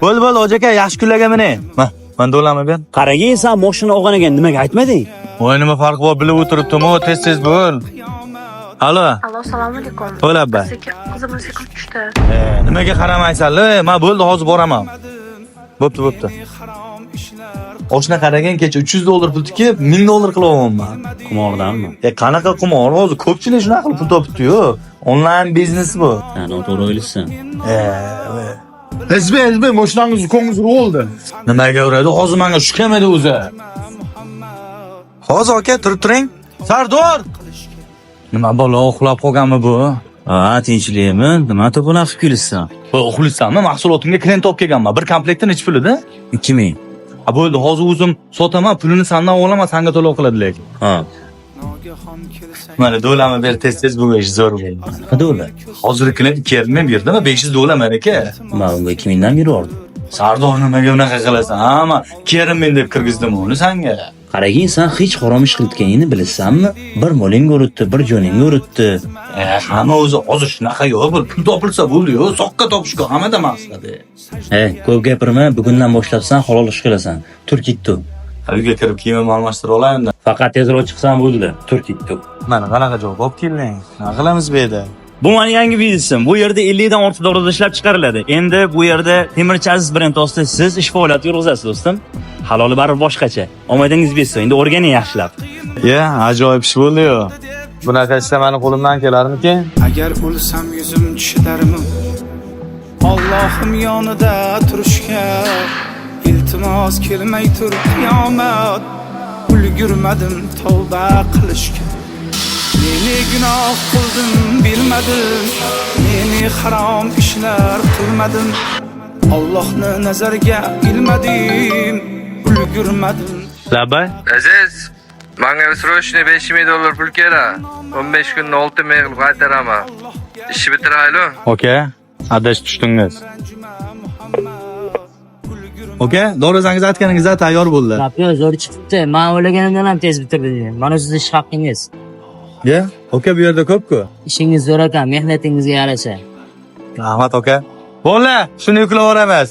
Bo'l, hoji aka, yaxshi kunlarga mining. Mana do'lami ber. Qaragin, sen mashina olgan ekan, nimaga aytmading? Voy, nima farqi bor, bilib o'tiribdim, tez bo'l. Alo. Allo, assalomu alaykum. Bo'l abba. Qizimizga kirib tushdi. Nimaga qaramaysan-la? Men bo'ldi, hozir boraman. Bo'pti. Oshna qaragin, kecha $300 pul tikib, $1000 qilyapman. Qimordanmi? Qanaqa qimor? Hozir ko'pchilik shunaqa qilib pul topibdi-yu. Onlayn biznes bu. Ha, noto'g'ri o'ylaysan. Ezbe, mashinangiz ko'nglingiz bo'ldi. Nimaga uradi? Hozir menga shu kelmadi o'zi. Hozir aka, turib turing. Sardor! Nima bola, uxlab qolganmi bu? Ha, tinchlikmi? Nima to'pona qilib kelsan? Uxlaysanmi? Mahsulotimga klient olib kelganman. Bir komplektda necha pulida? 2000. Bo'ldi, hozir o'zim sotaman, pulini sendan olaman, senga to'lov qiladi lekin. Ha. Mana do'lami ber, tez bu ish zo'r bo'ldi. Nima do'la? Hozir klient $2,000 berdimi? $500 men aka. Men unga 2000 dan berardim. Sardor, nimaga unaqa qilasan? Ama $2,000 deb kirgizdim uni senga. Qaragin, sen hech harom ish qilganingni bilasanmi? Bir moling o'rutdi, bir joningni o'rutdi. Hamma o'zi hozir shunaqa yo'q, bir pul topilsa bo'ldi-yu, soqqa topishga hamada maqsadi. Ko'p gapirma, bugundan boshlab sen halol ish qilasan. Tur ketdi. Uyga kirib kiyimimni almashtirib olaymi? Faqat tezroq chiqsam bo'ldi. Tur ketdi. Mana qanaqa javob olib kelding? Nima qilamiz bu yerda? Bu meni yangi biznesim. Bu yerda 50 dan ortiq dorada ishlab chiqariladi. Endi bu yerda Temirchi Aziz brend ostida siz ish faoliyati yurg'izasiz, do'stim. Haloli baribir boshqacha. Omadingiz bersin. Endi o'rganing yaxshilab. Ajoyib ish bo'ldi-yu. Bunaqa ishlar meni qo'limdan kelarmikin? Agar o'lsam yuzim tushidarmi? Allohim yonida turishga iltimos kelmay tur qiyomat. Ulgurmadim tavba qilishga. Meni gunoh qildim bilmadim, meni harom ishlar qilmadim. Allohni nazarga ilmadim, ulgurmadim. Labay. Aziz, menga srochniy $5,000 pul kerak. 15 kunda 6,000 qilib qaytaraman. Ishni bitiraylik. Okey, adashib tushdingiz. Okey, doğrusangiz aytganingizda tayyor bo'ldi. Rapyo zo'r chiqibdi. Men o'ylaganimdan ham tez bitirdi. Mana sizni ish haqingiz. Okey, bu yerda ko'p-ku. Ishingiz zo'r ekan, mehnatingizga yarasha. Rahmat aka. Bo'ldi, shuni yuklab yuboramiz.